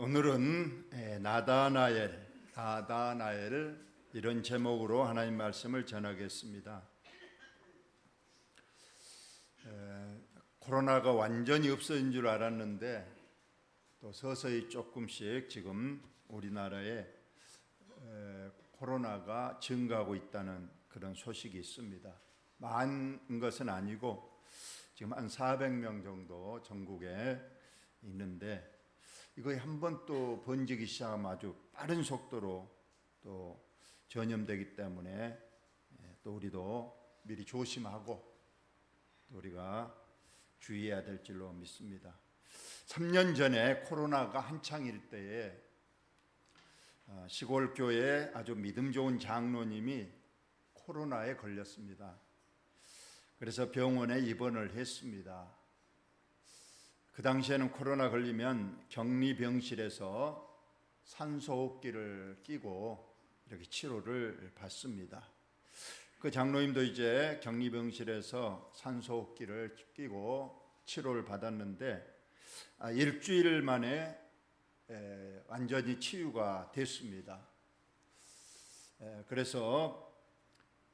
오늘은 나다나엘 이런 제목으로 하나님 말씀을 전하겠습니다. 코로나가 완전히 없어진 줄 알았는데 또 서서히 조금씩 지금 우리나라에 코로나가 증가하고 있다는 그런 소식이 있습니다. 많은 것은 아니고 지금 한 400명 정도 전국에 있는데 이거에 한번 또 번지기 시작하면 아주 빠른 속도로 또 전염되기 때문에 또 우리도 미리 조심하고 또 우리가 주의해야 될 줄로 믿습니다. 3년 전에 코로나가 한창일 때에 시골 교회에 아주 믿음 좋은 장로님이 코로나에 걸렸습니다. 그래서 병원에 입원을 했습니다. 그 당시에는 코로나 걸리면 격리병실에서 산소호흡기를 끼고 이렇게 치료를 받습니다. 그 장로님도 이제 격리병실에서 산소호흡기를 끼고 치료를 받았는데 일주일 만에 완전히 치유가 됐습니다. 그래서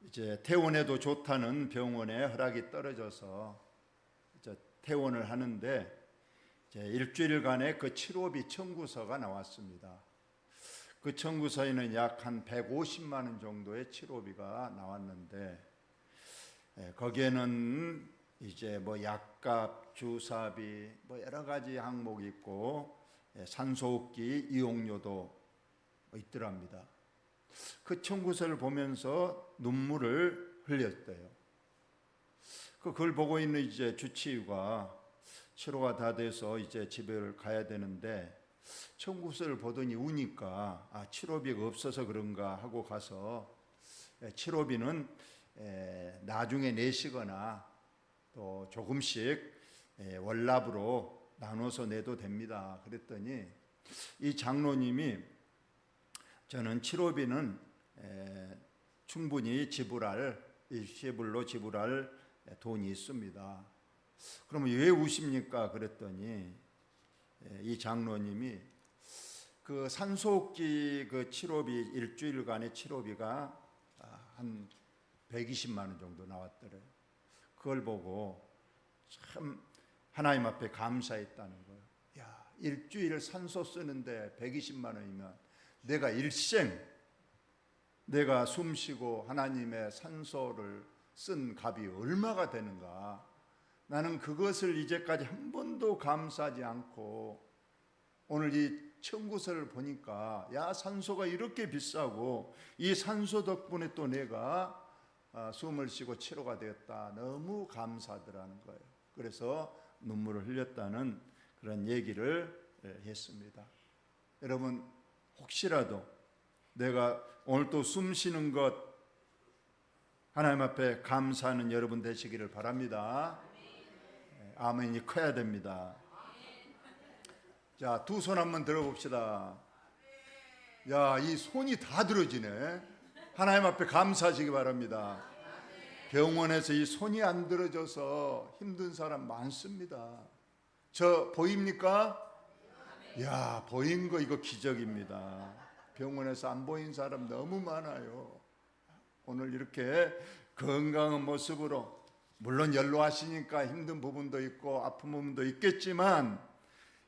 이제 퇴원해도 좋다는 병원에 허락이 떨어져서 이제 퇴원을 하는데 일주일간의 그 치료비 청구서가 나왔습니다. 그 청구서에는 약 한 150만 원 정도의 치료비가 나왔는데 거기에는 이제 뭐 약값, 주사비, 뭐 여러 가지 항목이 있고 산소호흡기 이용료도 있더랍니다. 그 청구서를 보면서 눈물을 흘렸대요. 그걸 보고 있는 이제 주치의가 치료가 다 돼서 이제 집에 가야 되는데 청구서를 보더니 우니까 치료비가 없어서 그런가 하고 가서 치료비는 나중에 내시거나 또 조금씩 월납으로 나눠서 내도 됩니다. 그랬더니 이 장로님이 저는 치료비는 충분히 일시불로 지불할 돈이 있습니다. 그러면 왜 우십니까? 그랬더니 이 장로님이 그 산소호흡기 그 치료비 일주일간의 치료비가 한 120만 원 정도 나왔더래요. 그걸 보고 참 하나님 앞에 감사했다는 거예요. 야, 일주일 산소 쓰는데 120만 원이면 내가 일생 내가 숨쉬고 하나님의 산소를 쓴 값이 얼마가 되는가. 나는 그것을 이제까지 한 번도 감사하지 않고 오늘 이 청구서를 보니까 야, 산소가 이렇게 비싸고 이 산소 덕분에 또 내가 숨을 쉬고 치료가 되었다. 너무 감사하더라는 거예요. 그래서 눈물을 흘렸다는 그런 얘기를 했습니다. 여러분 혹시라도 내가 오늘 또 숨 쉬는 것 하나님 앞에 감사하는 여러분 되시기를 바랍니다. 아멘이 커야 됩니다. 자, 두 손 한번 들어봅시다. 야, 이 손이 다 들어지네. 하나님 앞에 감사하시기 바랍니다. 병원에서 이 손이 안 들어져서 힘든 사람 많습니다. 저 보입니까? 야, 보인 거 이거 기적입니다. 병원에서 안 보인 사람 너무 많아요. 오늘 이렇게 건강한 모습으로 물론 연로하시니까 힘든 부분도 있고 아픈 부분도 있겠지만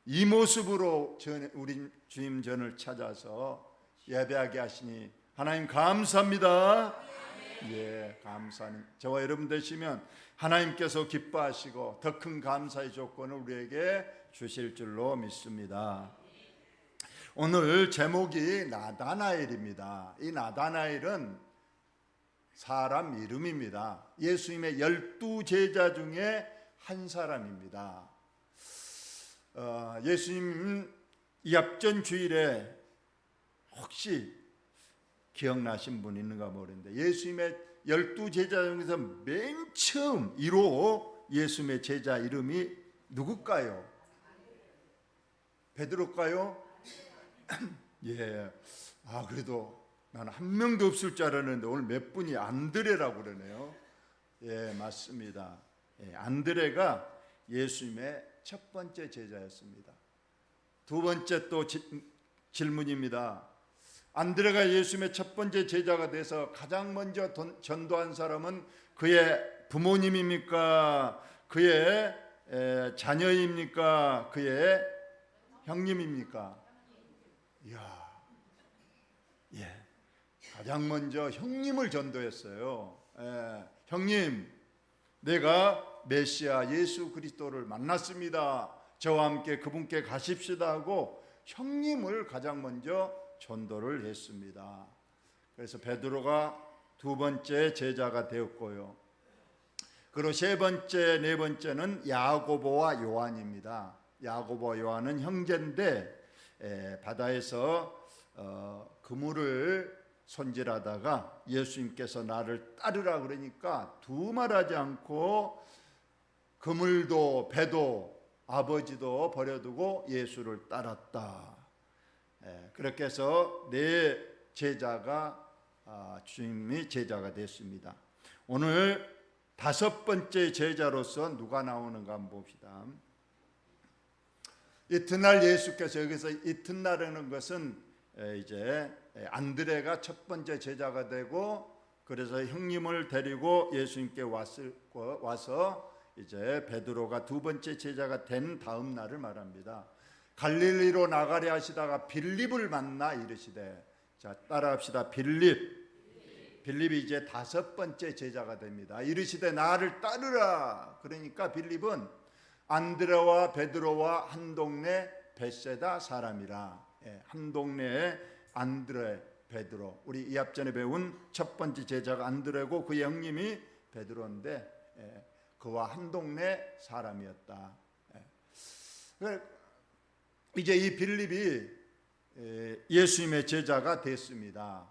이 모습으로 우리 주님 전을 찾아서 예배하게 하시니 하나님 감사합니다. 예, 감사는 저와 여러분 되시면 하나님께서 기뻐하시고 더 큰 감사의 조건을 우리에게 주실 줄로 믿습니다. 오늘 제목이 나다나엘입니다. 이 나다나엘은 사람 이름입니다. 예수님의 12제자 중에 한 사람입니다. 예수님 이합전 주일에 혹시 기억나신 분 있는가 모르는데 예수님의 12제자 중에서 맨 처음 1호 예수님의 제자 이름이 누굴까요? 베드로일까요? 예. 그래도 나는 한 명도 없을 줄 알았는데 오늘 몇 분이 안드레라고 그러네요. 예, 맞습니다. 안드레가 예수님의 첫 번째 제자였습니다. 두 번째 또 질문입니다. 안드레가 예수님의 첫 번째 제자가 돼서 가장 먼저 전도한 사람은 그의 부모님입니까? 그의 자녀입니까? 그의 형님입니까? 이야, 예, 가장 먼저 형님을 전도했어요. 형님, 내가 메시아 예수 그리스도를 만났습니다. 저와 함께 그분께 가십시다 하고 형님을 가장 먼저 전도를 했습니다. 그래서 베드로가 두 번째 제자가 되었고요. 그리고 세 번째, 네 번째는 야고보와 요한입니다. 야고보와 요한은 형제인데 바다에서 그물을 손질하다가 예수님께서 나를 따르라 그러니까 두말하지 않고 그물도 배도 아버지도 버려두고 예수를 따랐다. 그렇게 해서 네 제자가 주님이 제자가 됐습니다. 오늘 다섯 번째 제자로서 누가 나오는가 한번 봅시다. 이튿날 예수께서, 여기서 이튿날이라는 것은 이제 안드레가 첫 번째 제자가 되고 그래서 형님을 데리고 예수님께 와서 이제 베드로가 두 번째 제자가 된 다음 날을 말합니다. 갈릴리로 나가려 하시다가 빌립을 만나 이르시되, 자 따라합시다. 빌립이 이제 다섯 번째 제자가 됩니다. 이르시되 나를 따르라. 그러니까 빌립은 안드레와 베드로와 한 동네 벳세다 사람이라. 한 동네에 안드레, 베드로, 우리 이 앞전에 배운 첫 번째 제자가 안드레고 그의 형님이 베드로인데 그와 한 동네 사람이었다. 이제 이 빌립이 예수님의 제자가 됐습니다.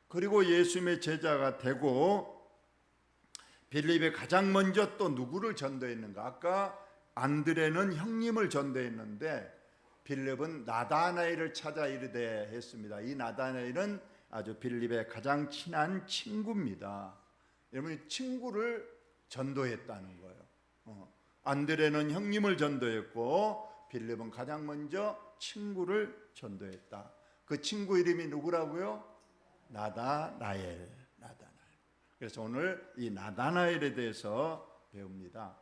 그리고 예수님의 제자가 되고 빌립이 가장 먼저 또 누구를 전도했는가? 아까 안드레는 형님을 전도했는데 빌립은 나다나엘을 찾아 이르되 했습니다. 이 나다나엘은 아주 빌립의 가장 친한 친구입니다. 여러분, 친구를 전도했다는 거예요. 안드레는 형님을 전도했고 빌립은 가장 먼저 친구를 전도했다. 그 친구 이름이 누구라고요? 나다나엘. 그래서 오늘 이 나다나엘에 대해서 배웁니다.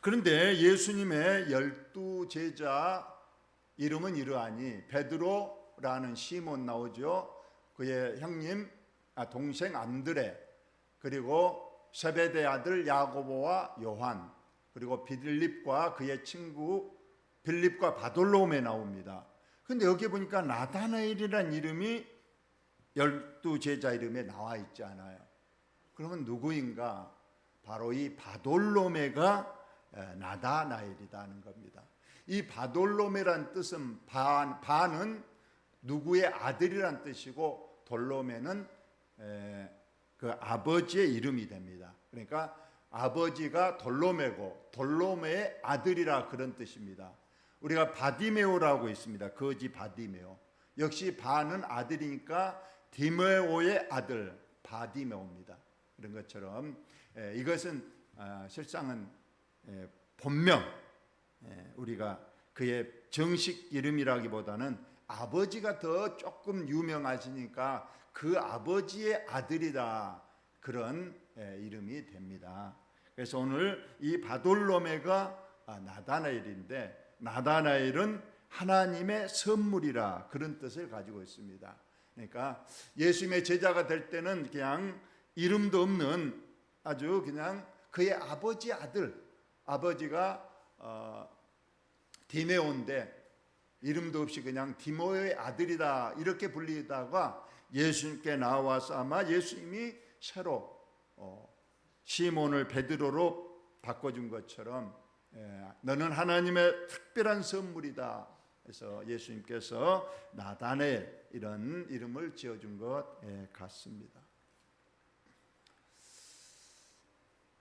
그런데 예수님의 12 제자 이름은 이러하니 베드로라는 시몬 나오죠. 그의 형님, 동생 안드레, 그리고 세베대 아들 야고보와 요한, 그리고 빌립과 그의 친구 빌립과 바돌로메 나옵니다. 그런데 여기 보니까 나다나엘이라는 이름이 12 제자 이름에 나와 있지 않아요. 그러면 누구인가? 바로 이 바돌로메가 나다나엘이라는 겁니다. 이 바돌로메란 뜻은 바는 누구의 아들이란 뜻이고 돌로메는 그 아버지의 이름이 됩니다. 그러니까 아버지가 돌로메고 돌로메의 아들이라 그런 뜻입니다. 우리가 바디메오라고 있습니다. 거지 바디메오. 역시 바는 아들이니까 디메오의 아들 바디메오입니다. 그런 것처럼 이것은 실상은 본명, 우리가 그의 정식 이름이라기보다는 아버지가 더 조금 유명하시니까 그 아버지의 아들이다, 그런 이름이 됩니다. 그래서 오늘 이 바돌로메가 나다나엘인데 나다나엘은 하나님의 선물이라 그런 뜻을 가지고 있습니다. 그러니까 예수님의 제자가 될 때는 그냥 이름도 없는 아주 그냥 그의 아버지 아들, 아버지가 디메오인데 이름도 없이 그냥 디모의 아들이다 이렇게 불리다가 예수님께 나와서 아마 예수님이 새로 시몬을 베드로로 바꿔준 것처럼 너는 하나님의 특별한 선물이다 해서 예수님께서 나다나엘 이런 이름을 지어준 것 같습니다.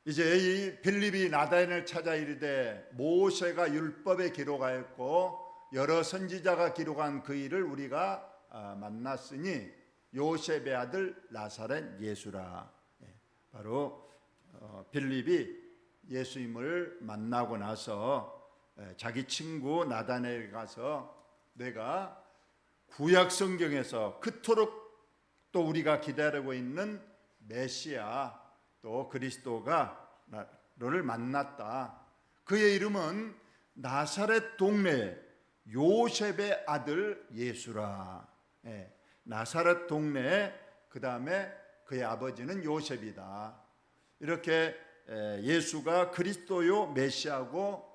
이제 이 빌립이 나다나엘을 찾아 이르되 모세가 율법에 기록하였고 여러 선지자가 기록한 그 일을 우리가 만났으니 요셉의 아들 나사렛 예수라. 바로 빌립이 예수님을 만나고 나서 자기 친구 나다나엘에 가서 내가 구약 성경에서 그토록 또 우리가 기다리고 있는 메시아 또 그리스도가 너를 만났다. 그의 이름은 나사렛 동네 요셉의 아들 예수라. 나사렛 동네, 그 다음에 그의 아버지는 요셉이다. 이렇게 예수가 그리스도요 메시아고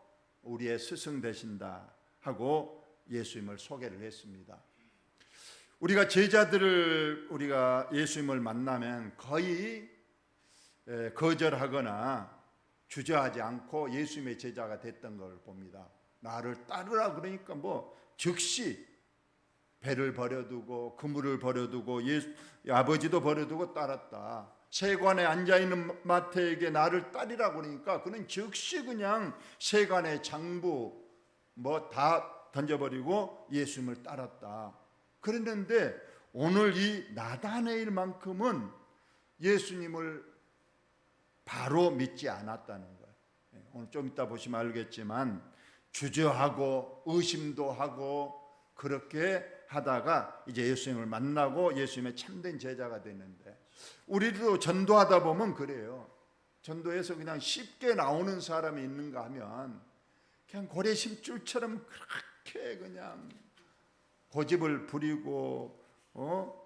우리의 스승 되신다 하고 예수님을 소개를 했습니다. 우리가 제자들을 우리가 예수님을 만나면 거의 거절하거나 주저하지 않고 예수님의 제자가 됐던 걸 봅니다. 나를 따르라 그러니까 뭐 즉시 배를 버려두고 그물을 버려두고 아버지도 버려두고 따랐다. 세관에 앉아있는 마태에게 나를 따르라 그러니까 그는 즉시 그냥 세관의 장부 뭐 다 던져버리고 예수님을 따랐다. 그랬는데 오늘 이 나다나엘만큼은 예수님을 바로 믿지 않았다는 거예요. 오늘 좀 이따 보시면 알겠지만 주저하고 의심도 하고 그렇게 하다가 이제 예수님을 만나고 예수님의 참된 제자가 됐는데, 우리도 전도하다 보면 그래요. 전도에서 그냥 쉽게 나오는 사람이 있는가 하면 그냥 고래 심줄처럼 그렇게 그냥 고집을 부리고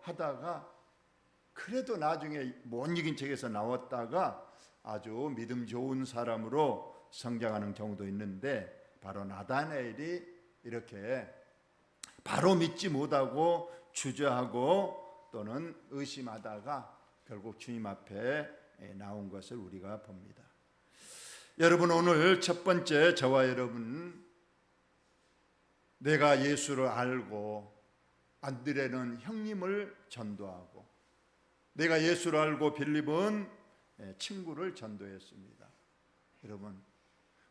하다가 그래도 나중에 못 이긴 척해서 나왔다가 아주 믿음 좋은 사람으로 성장하는 경우도 있는데, 바로 나다나엘이 이렇게 바로 믿지 못하고 주저하고 또는 의심하다가 결국 주님 앞에 나온 것을 우리가 봅니다. 여러분, 오늘 첫 번째, 저와 여러분, 내가 예수를 알고 안드레는 형님을 전도하고, 내가 예수를 알고 빌립은 친구를 전도했습니다. 여러분,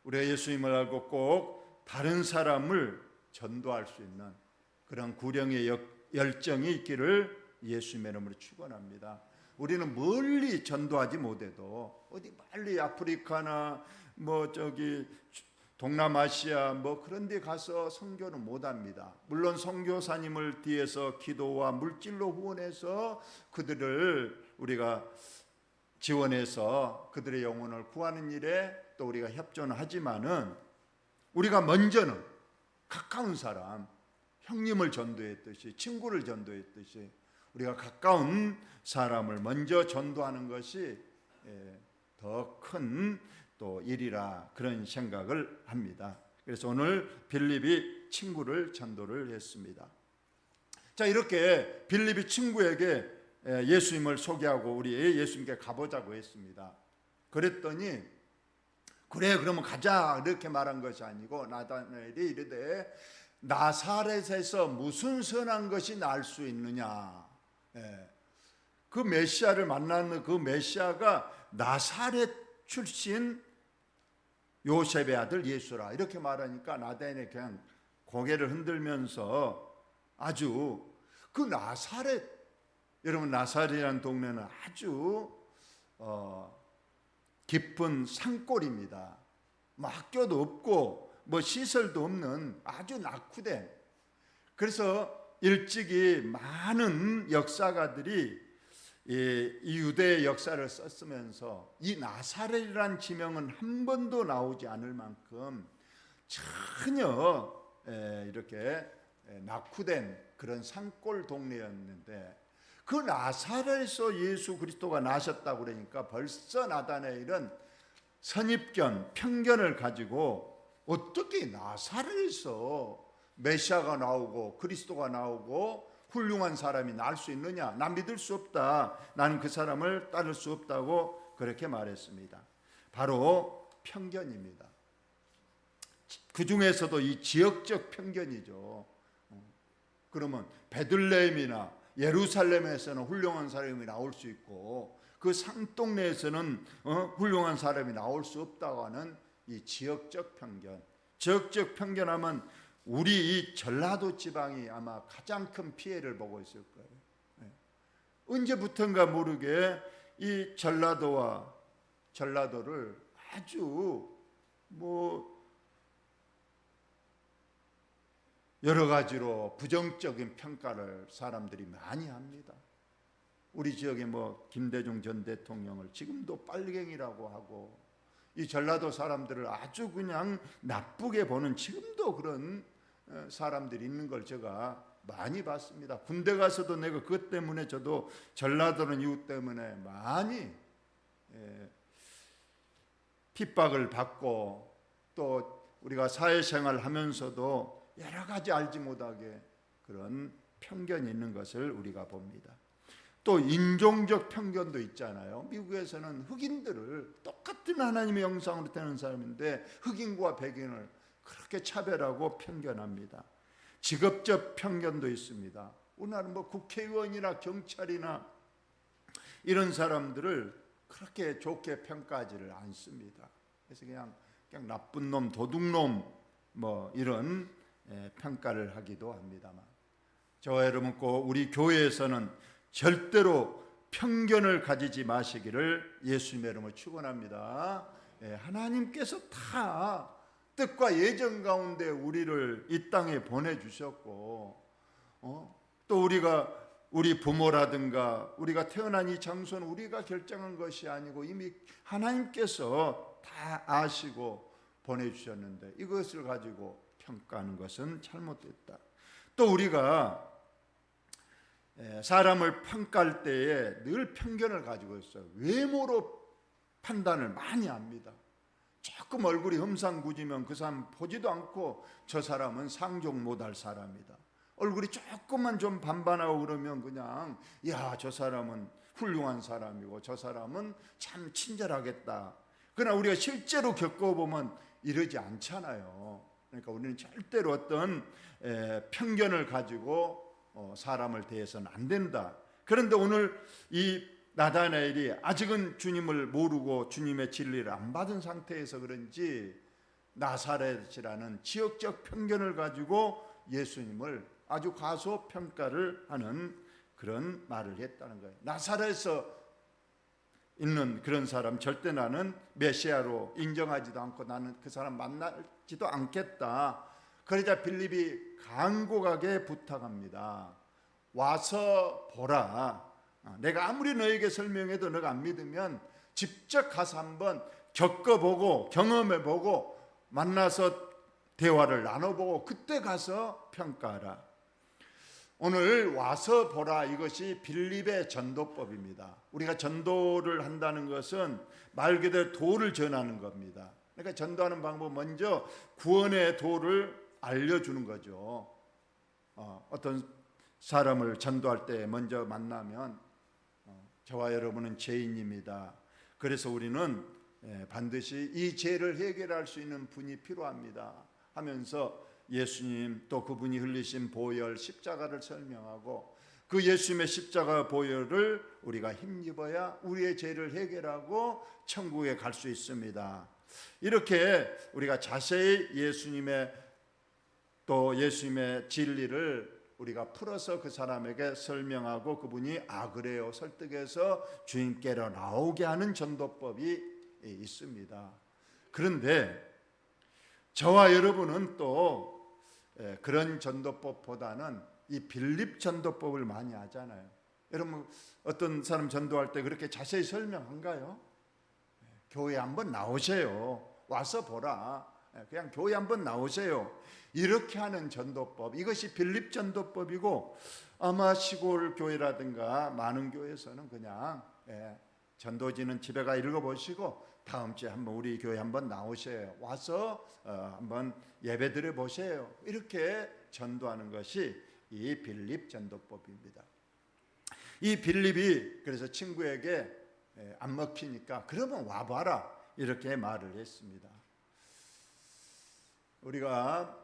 우리가 예수님을 알고 꼭 다른 사람을 전도할 수 있는 그런 구령의 열정이 있기를 예수님의 이름으로 축원합니다. 우리는 멀리 전도하지 못해도 어디 멀리 아프리카나 뭐 저기 동남아시아 뭐 그런 데 가서 선교는 못합니다. 물론 선교사님을 뒤에서 기도와 물질로 후원해서 그들을 우리가 지원해서 그들의 영혼을 구하는 일에 또 우리가 협조는 하지만은, 우리가 먼저는 가까운 사람, 형님을 전도했듯이 친구를 전도했듯이 우리가 가까운 사람을 먼저 전도하는 것이 더 큰 또 일이라 그런 생각을 합니다. 그래서 오늘 빌립이 친구를 전도를 했습니다. 자, 이렇게 빌립이 친구에게 예수님을 소개하고 우리 예수님께 가보자고 했습니다. 그랬더니 그래 그러면 가자 이렇게 말한 것이 아니고, 나다나엘이 이르되 나사렛에서 무슨 선한 것이 날 수 있느냐. 그 메시아를 만나는 그 메시아가 나사렛 출신 요셉의 아들 예수라 이렇게 말하니까 나다나엘이 그냥 고개를 흔들면서 아주 그 나사렛, 여러분 나사렛이라는 동네는 아주 깊은 산골입니다. 뭐 학교도 없고 뭐 시설도 없는 아주 낙후된, 그래서 일찍이 많은 역사가들이 이 유대의 역사를 썼으면서 이 나사렛이라는 지명은 한 번도 나오지 않을 만큼 전혀 이렇게 낙후된 그런 산골 동네였는데, 그 나사렛에서 예수 그리스도가 나셨다고 그러니까 벌써 나다나엘은 선입견, 편견을 가지고 어떻게 나사렛에서 메시아가 나오고 그리스도가 나오고 훌륭한 사람이 날 수 있느냐, 난 믿을 수 없다, 나는 그 사람을 따를 수 없다고 그렇게 말했습니다. 바로 편견입니다. 그 중에서도 이 지역적 편견이죠. 그러면 베들레헴이나 예루살렘에서는 훌륭한 사람이 나올 수 있고 그 산동네에서는 훌륭한 사람이 나올 수 없다고 하는 이 지역적 편견. 지역적 편견하면 우리 이 전라도 지방이 아마 가장 큰 피해를 보고 있을 거예요. 언제부턴가 모르게 이 전라도를 아주 뭐 여러 가지로 부정적인 평가를 사람들이 많이 합니다. 우리 지역에 김대중 전 대통령을 지금도 빨갱이라고 하고, 이 전라도 사람들을 아주 그냥 나쁘게 보는 지금도 그런 사람들이 있는 걸 제가 많이 봤습니다. 군대 가서도 내가 그것 때문에 저도 전라도는 이유 때문에 많이 핍박을 받고, 또 우리가 사회생활 하면서도 여러 가지 알지 못하게 그런 편견이 있는 것을 우리가 봅니다. 또 인종적 편견도 있잖아요. 미국에서는 흑인들을 똑같은 하나님의 형상으로 태어난 사람인데 흑인과 백인을 그렇게 차별하고 편견합니다. 직업적 편견도 있습니다. 우리나라는 국회의원이나 경찰이나 이런 사람들을 그렇게 좋게 평가하지를 않습니다. 그래서 그냥 나쁜 놈, 도둑놈 이런 평가를 하기도 합니다만, 저와 여러분 꼭 우리 교회에서는 절대로 편견을 가지지 마시기를 예수님의 이름으로 축원합니다. 하나님께서 다 뜻과 예정 가운데 우리를 이 땅에 보내주셨고, 또 우리 부모라든가 우리가 태어난 이 장소는 우리가 결정한 것이 아니고 이미 하나님께서 다 아시고 보내주셨는데, 이것을 가지고 평가하는 것은 잘못됐다. 또 우리가 사람을 평가할 때에 늘 편견을 가지고 있어요. 외모로 판단을 많이 합니다. 조금 얼굴이 험상궂으면 그 사람 보지도 않고 저 사람은 상종 못할 사람이다. 얼굴이 조금만 좀 반반하고 그러면 그냥 저 사람은 훌륭한 사람이고 저 사람은 참 친절하겠다. 그러나 우리가 실제로 겪어보면 이러지 않잖아요. 그러니까 우리는 절대로 어떤 편견을 가지고 사람을 대해서는 안 된다. 그런데 오늘 이 나다나엘이 아직은 주님을 모르고 주님의 진리를 안 받은 상태에서 그런지 나사렛이라는 지역적 편견을 가지고 예수님을 아주 과소평가를 하는 그런 말을 했다는 거예요. 나사렛에서 있는 그런 사람 절대 나는 메시아로 인정하지도 않고 나는 그 사람 만나지도 않겠다. 그러자 빌립이 간곡하게 부탁합니다. 와서 보라. 내가 아무리 너에게 설명해도 너가 안 믿으면 직접 가서 한번 겪어보고 경험해보고 만나서 대화를 나눠보고 그때 가서 평가하라. 오늘 와서 보라, 이것이 빌립의 전도법입니다. 우리가 전도를 한다는 것은 말 그대로 도를 전하는 겁니다. 그러니까 전도하는 방법, 먼저 구원의 도를 알려주는 거죠. 어떤 사람을 전도할 때 먼저 만나면 저와 여러분은 죄인입니다. 그래서 우리는 반드시 이 죄를 해결할 수 있는 분이 필요합니다 하면서 예수님 또 그분이 흘리신 보혈 십자가를 설명하고, 그 예수님의 십자가 보혈을 우리가 힘입어야 우리의 죄를 해결하고 천국에 갈 수 있습니다. 이렇게 우리가 자세히 예수님의 진리를 우리가 풀어서 그 사람에게 설명하고 그분이 그래요 설득해서 주님께로 나오게 하는 전도법이 있습니다. 그런데 저와 여러분은 또 그런 전도법보다는 이 빌립 전도법을 많이 하잖아요. 여러분 어떤 사람 전도할 때 그렇게 자세히 설명한가요? 교회 한번 나오세요. 와서 보라. 그냥 교회 한번 나오세요. 이렇게 하는 전도법, 이것이 빌립 전도법이고, 아마 시골 교회라든가 많은 교회에서는 그냥 전도지는 집에 가 읽어보시고 다음 주에 한번 우리 교회 한번 나오세요. 와서 한번 예배 드려 보세요. 이렇게 전도하는 것이 이 빌립 전도법입니다. 이 빌립이 그래서 친구에게 안 먹히니까 그러면 와봐라 이렇게 말을 했습니다. 우리가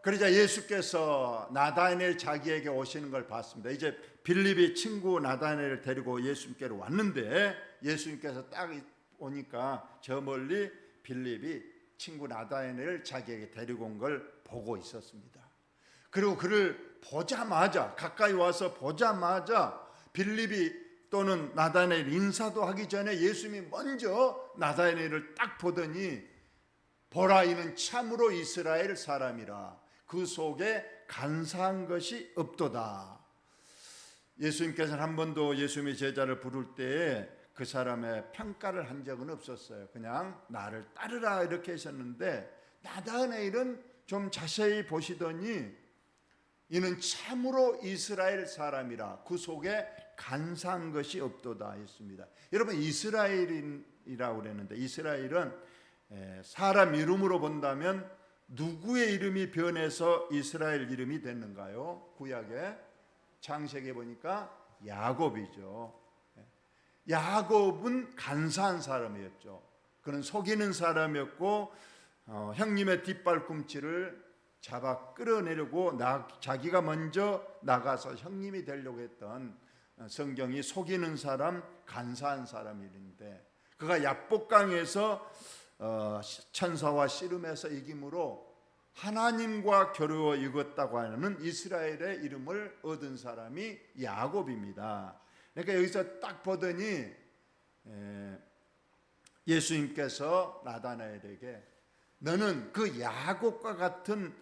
그러자 예수께서 나다나엘 자기에게 오시는 걸 봤습니다. 이제 빌립이 친구 나다나엘을 데리고 예수님께로 왔는데 예수님께서 딱 오니까 저 멀리 빌립이 친구 나다나엘을 자기에게 데리고 온 걸 보고 있었습니다. 그리고 그를 보자마자, 가까이 와서 보자마자 빌립이 또는 나다나엘 인사도 하기 전에 예수님이 먼저 나다나엘을 딱 보더니 보라, 이는 참으로 이스라엘 사람이라. 그 속에 간사한 것이 없도다. 예수님께서는 한 번도 예수님의 제자를 부를 때에 그 사람의 평가를 한 적은 없었어요. 그냥 나를 따르라 이렇게 하셨는데, 나다나엘은 좀 자세히 보시더니 이는 참으로 이스라엘 사람이라 그 속에 간사한 것이 없도다 했습니다. 여러분, 이스라엘이라고 그랬는데, 이스라엘은 사람 이름으로 본다면 누구의 이름이 변해서 이스라엘 이름이 됐는가요? 구약에 창세기에 보니까 야곱이죠. 야곱은 간사한 사람이었죠. 그는 속이는 사람이었고 형님의 뒷발꿈치를 잡아 끌어내려고 자기가 먼저 나가서 형님이 되려고 했던, 성경이 속이는 사람, 간사한 사람인데, 그가 야복강에서 천사와 씨름해서 이김으로 하나님과 겨루어 이겼다고 하는 이스라엘의 이름을 얻은 사람이 야곱입니다. 그러니까 여기서 딱 보더니 예수님께서 나다나엘에게 너는 그 야곱과 같은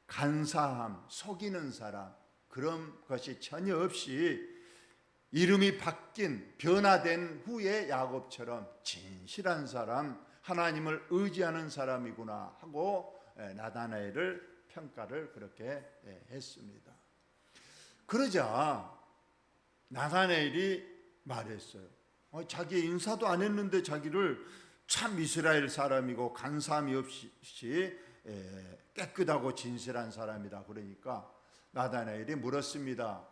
간사함, 속이는 사람, 그런 것이 전혀 없이 이름이 바뀐, 변화된 후에 야곱처럼 진실한 사람, 하나님을 의지하는 사람이구나 하고 나다나엘을 평가를 그렇게 했습니다. 그러자 나다나엘이 말했어요. 자기 인사도 안 했는데 자기를 참 이스라엘 사람이고 간사함이 없이 깨끗하고 진실한 사람이다. 그러니까 나다나엘이 물었습니다.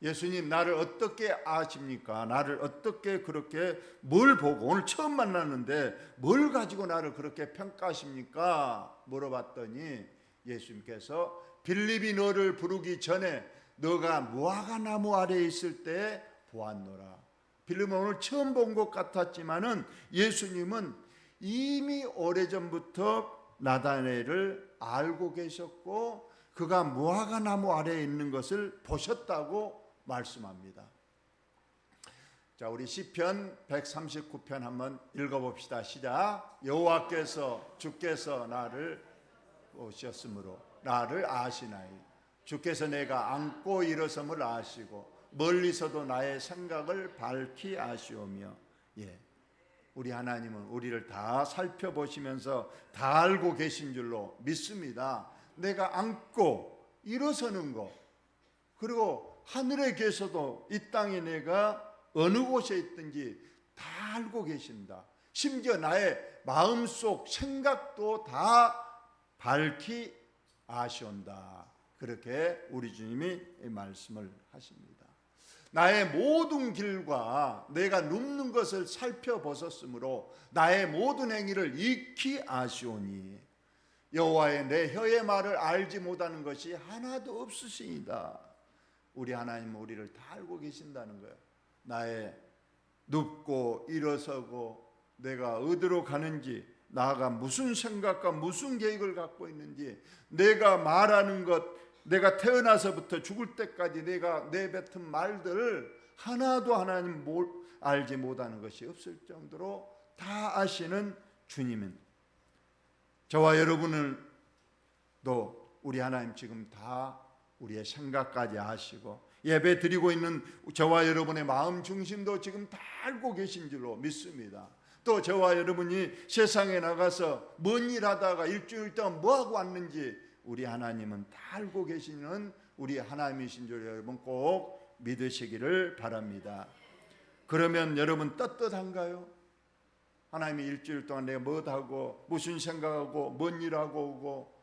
예수님, 나를 어떻게 아십니까? 나를 어떻게 그렇게, 뭘 보고, 오늘 처음 만났는데 뭘 가지고 나를 그렇게 평가하십니까? 물어봤더니 예수님께서 빌립이 너를 부르기 전에 너가 무화과 나무 아래에 있을 때 보았노라. 빌립은 오늘 처음 본 것 같았지만은 예수님은 이미 오래전부터 나다나엘을 알고 계셨고 그가 무화과 나무 아래에 있는 것을 보셨다고 말씀합니다. 자, 우리 시편 139편 한번 읽어봅시다. 시작. 여호와께서 주께서 나를 오셨으므로 나를 아시나이. 주께서 내가 앉고 일어섬을 아시고 멀리서도 나의 생각을 밝히 아시오며. 우리 하나님은 우리를 다 살펴보시면서 다 알고 계신 줄로 믿습니다. 내가 앉고 일어서는 것, 그리고 하늘에 계셔도 이 땅에 내가 어느 곳에 있든지 다 알고 계신다. 심지어 나의 마음속 생각도 다 밝히 아시온다. 그렇게 우리 주님이 말씀을 하십니다. 나의 모든 길과 내가 눕는 것을 살펴보셨으므로 나의 모든 행위를 익히 아시오니 여호와의 내 혀의 말을 알지 못하는 것이 하나도 없으시이다. 우리 하나님은 우리를 다 알고 계신다는 거예요. 나의 눕고 일어서고 내가 어디로 가는지, 나가 무슨 생각과 무슨 계획을 갖고 있는지, 내가 말하는 것, 내가 태어나서부터 죽을 때까지 내가 내뱉은 말들을 하나도 하나님 알지 못하는 것이 없을 정도로 다 아시는 주님은, 저와 여러분을 또 우리 하나님 지금 다 우리의 생각까지 아시고 예배 드리고 있는 저와 여러분의 마음 중심도 지금 다 알고 계신 줄로 믿습니다. 또 저와 여러분이 세상에 나가서 뭔 일 하다가 일주일 동안 뭐하고 왔는지 우리 하나님은 다 알고 계시는 우리 하나님이신 줄 여러분 꼭 믿으시기를 바랍니다. 그러면 여러분 떳떳한가요? 하나님이 일주일 동안 내가 뭐 하고 무슨 생각하고 뭔 일하고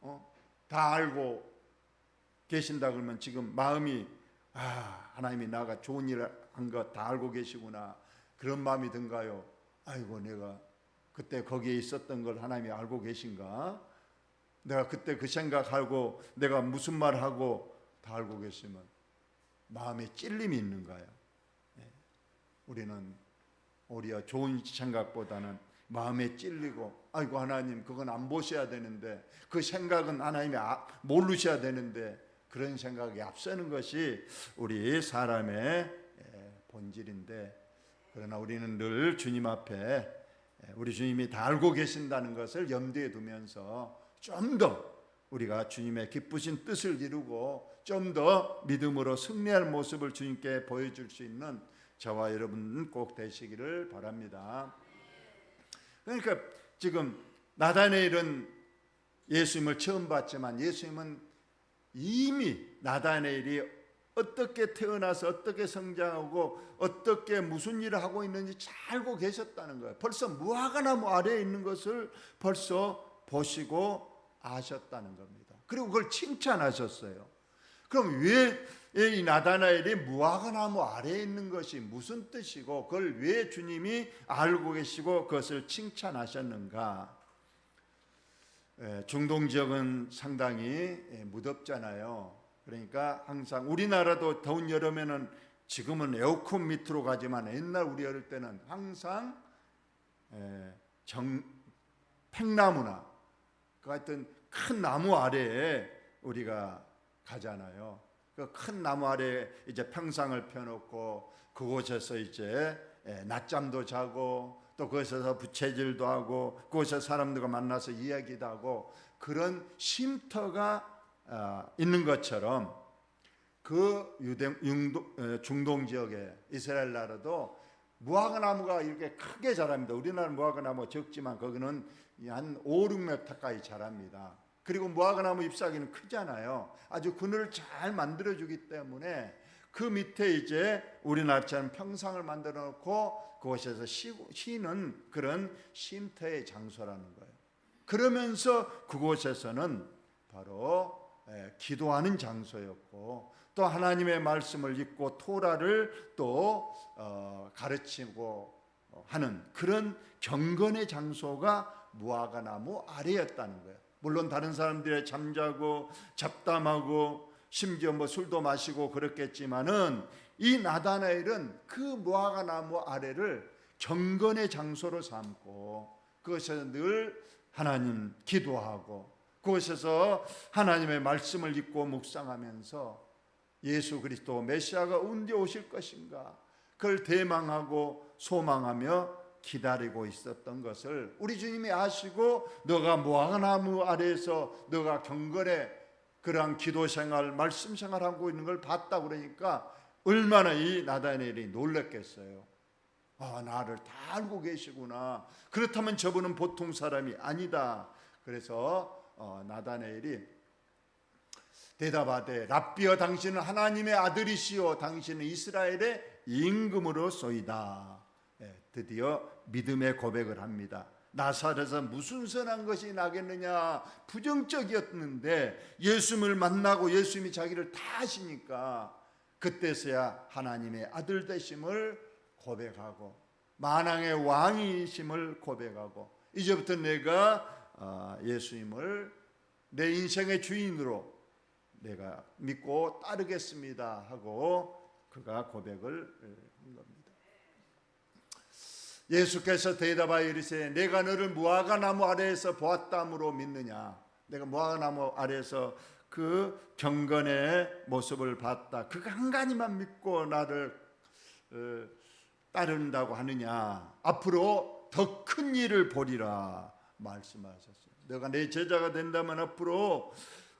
오고 다 알고 계신다 그러면 지금 마음이 하나님이 나가 좋은 일 한 거 다 알고 계시구나, 그런 마음이 든가요? 아이고, 내가 그때 거기에 있었던 걸 하나님이 알고 계신가? 내가 그때 그 생각하고 내가 무슨 말하고 다 알고 계시면 마음에 찔림이 있는가요? 우리는 오히려 좋은 생각보다는 마음에 찔리고, 아이고 하나님 그건 안 보셔야 되는데, 그 생각은 하나님이 모르셔야 되는데, 그런 생각이 앞서는 것이 우리 사람의 본질인데, 그러나 우리는 늘 주님 앞에 우리 주님이 다 알고 계신다는 것을 염두에 두면서 좀 더 우리가 주님의 기쁘신 뜻을 이루고 좀 더 믿음으로 승리할 모습을 주님께 보여줄 수 있는 저와 여러분 꼭 되시기를 바랍니다. 그러니까 지금 나다나엘은 예수님을 처음 봤지만 예수님은 이미 나다나엘이 어떻게 태어나서 어떻게 성장하고 어떻게 무슨 일을 하고 있는지 잘 알고 계셨다는 거예요. 벌써 무화과나무 아래에 있는 것을 벌써 보시고 아셨다는 겁니다. 그리고 그걸 칭찬하셨어요. 그럼 왜 이 나다나엘이 무화과나무 아래에 있는 것이 무슨 뜻이고 그걸 왜 주님이 알고 계시고 그것을 칭찬하셨는가? 중동 지역은 상당히 무덥잖아요. 그러니까 항상 우리나라도 더운 여름에는 지금은 에어컨 밑으로 가지만 옛날 우리 어릴 때는 항상 팽나무나 그 하여튼 큰 나무 아래에 우리가 가잖아요. 그 큰 나무 아래에 이제 평상을 펴놓고 그곳에서 이제 낮잠도 자고 또 그곳에서 부채질도 하고 그곳에서 사람들과 만나서 이야기도 하고 그런 쉼터가 있는 것처럼 그 중동 지역에 이스라엘 나라도 무화과나무가 이렇게 크게 자랍니다. 우리나라 무화과나무 적지만 거기는 한 5, 6m 가까이 자랍니다. 그리고 무화과나무 잎사귀는 크잖아요. 아주 그늘을 잘 만들어주기 때문에 그 밑에 이제 우리나라처럼 평상을 만들어 놓고 그곳에서 쉬는 그런 쉼터의 장소라는 거예요. 그러면서 그곳에서는 바로 기도하는 장소였고 또 하나님의 말씀을 읽고 토라를 또 가르치고 하는 그런 경건의 장소가 무화과나무 아래였다는 거예요. 물론 다른 사람들이 잠자고 잡담하고 심지어 뭐 술도 마시고 그랬겠지만은 이 나다나엘은 그 무화과나무 아래를 경건의 장소로 삼고 그것에서 늘 하나님 기도하고 그곳에서 하나님의 말씀을 읽고 묵상하면서 예수 그리스도 메시아가 언제 오실 것인가 그걸 대망하고 소망하며 기다리고 있었던 것을 우리 주님이 아시고 너가 무화과나무 아래에서 너가 경건의 그러한 기도 생활 말씀 생활하고 있는 걸 봤다 그러니까 얼마나 이 나다나엘이 놀랐겠어요. 나를 다 알고 계시구나. 그렇다면 저분은 보통 사람이 아니다. 그래서 나다나엘이 대답하되 랍비여 당신은 하나님의 아들이시오 당신은 이스라엘의 임금으로소이다. 드디어 믿음의 고백을 합니다. 나사렛에서 무슨 선한 것이 나겠느냐 부정적이었는데 예수님을 만나고 예수님이 자기를 다 아시니까 그때서야 하나님의 아들 되심을 고백하고 만왕의 왕이심을 고백하고 이제부터 내가 예수님을 내 인생의 주인으로 내가 믿고 따르겠습니다 하고 그가 고백을 한 겁니다. 예수께서 대답하여 이르시되 내가 너를 무화과나무 아래에서 보았다므로 믿느냐. 내가 무화과나무 아래에서 그 경건의 모습을 봤다. 그거 한 가지만 믿고 나를 따른다고 하느냐. 앞으로 더 큰 일을 보리라 말씀하셨어요. 내가 내 제자가 된다면 앞으로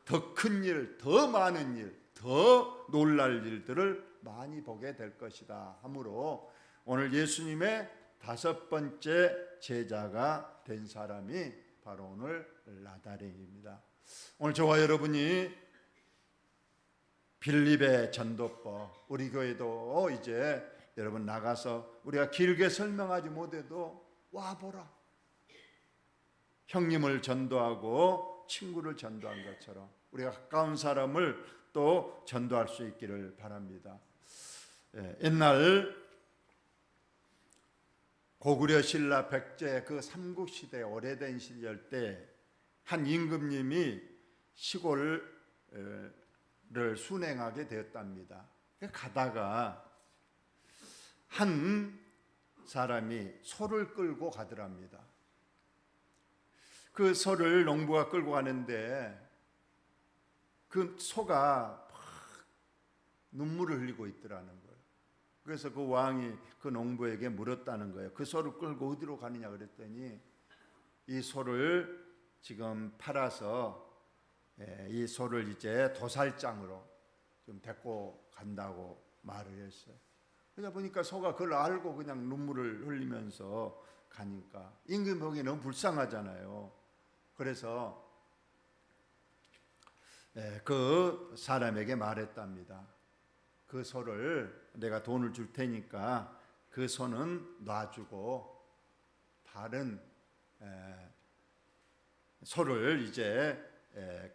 더 큰 일, 더 많은 일, 더 놀랄 일들을 많이 보게 될 것이다 하므로 오늘 예수님의 5번째 제자가 된 사람이 바로 오늘 나다나엘입니다. 오늘 저와 여러분이 빌립의 전도법 우리 교회도 이제 여러분 나가서 우리가 길게 설명하지 못해도 와보라. 형님을 전도하고 친구를 전도한 것처럼 우리가 가까운 사람을 또 전도할 수 있기를 바랍니다. 옛날 고구려 신라 백제 그 삼국시대 오래된 시절 때 한 임금님이 시골을 순행하게 되었답니다. 가다가 한 사람이 소를 끌고 가더랍니다. 그 소를 농부가 끌고 가는데 그 소가 막 눈물을 흘리고 있더라는 거예요. 그래서 그 왕이 그 농부에게 물었다는 거예요. 그 소를 끌고 어디로 가느냐 그랬더니 이 소를 지금 팔아서 이 소를 이제 도살장으로 좀 데리고 간다고 말을 했어요. 그러다 보니까 소가 그걸 알고 그냥 눈물을 흘리면서 가니까 임금 보기 너무 불쌍하잖아요. 그래서 그 사람에게 말했답니다. 그 소를 내가 돈을 줄 테니까 그 소는 놔주고 다른 소를 이제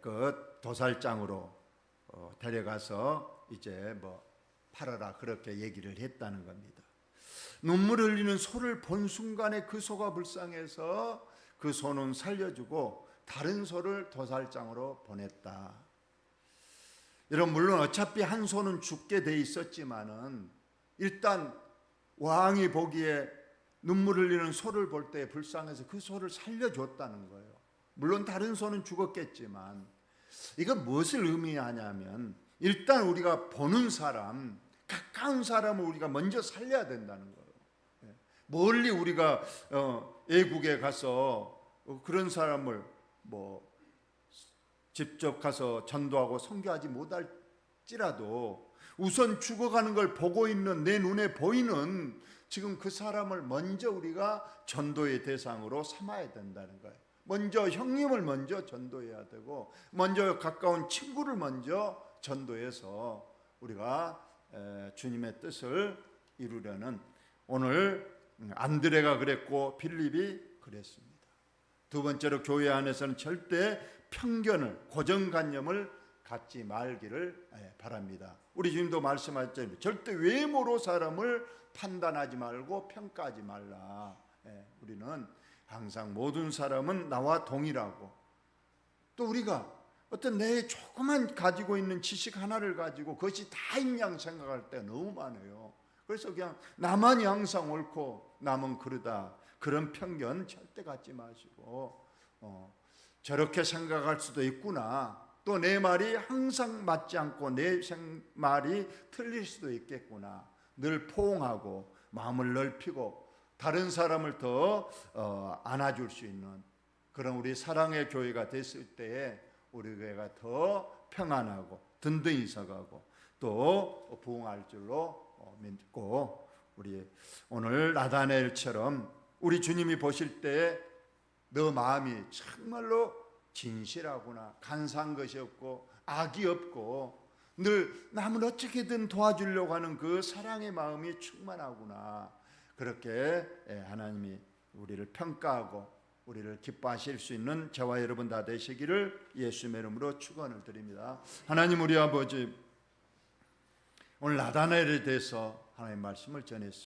그 도살장으로 데려가서 이제 뭐 팔아라, 그렇게 얘기를 했다는 겁니다. 눈물 흘리는 소를 본 순간에 그 소가 불쌍해서 그 소는 살려주고 다른 소를 도살장으로 보냈다. 여러분, 물론 어차피 한 소는 죽게 돼 있었지만은 일단 왕이 보기에 눈물 흘리는 소를 볼 때 불쌍해서 그 소를 살려줬다는 거예요. 물론 다른 소는 죽었겠지만 이건 무엇을 의미하냐면 일단 우리가 보는 사람, 가까운 사람을 우리가 먼저 살려야 된다는 거예요. 멀리 우리가 애국에 가서 그런 사람을 뭐 직접 가서 전도하고 선교하지 못할지라도 우선 죽어가는 걸 보고 있는, 내 눈에 보이는 지금 그 사람을 먼저 우리가 전도의 대상으로 삼아야 된다는 거예요. 먼저 형님을 먼저 전도해야 되고 먼저 가까운 친구를 먼저 전도해서 우리가 주님의 뜻을 이루려는, 오늘 안드레가 그랬고 빌립이 그랬습니다. 두 번째로 교회 안에서는 절대 편견을, 고정관념을 갖지 말기를 바랍니다. 우리 주님도 말씀하셨잖아요. 절대 외모로 사람을 판단하지 말고 평가하지 말라. 우리는 항상 모든 사람은 나와 동일하고, 또 우리가 어떤 내 조그만 가지고 있는 지식 하나를 가지고 그것이 다인 양 생각할 때가 너무 많아요. 그래서 그냥 나만이 항상 옳고 남은 그러다, 그런 편견 절대 갖지 마시고 저렇게 생각할 수도 있구나, 또 내 말이 항상 맞지 않고 내 말이 틀릴 수도 있겠구나, 늘 포옹하고 마음을 넓히고 다른 사람을 더 안아줄 수 있는 그런 우리 사랑의 교회가 됐을 때에 우리 교회가 더 평안하고 든든히 서가고 또 부흥할 줄로 믿고, 우리 오늘 나다나엘처럼 우리 주님이 보실 때 너 마음이 정말로 진실하구나, 간사한 것이 없고 악이 없고 늘 남을 어떻게든 도와주려고 하는 그 사랑의 마음이 충만하구나, 그렇게 하나님이 우리를 평가하고 우리를 기뻐하실 수 있는 저와 여러분 다 되시기를 예수님의 이름으로 축원을 드립니다. 하나님, 우리 아버지, 오늘 나다나엘에 대해서 하나님의 말씀을 전했습니다.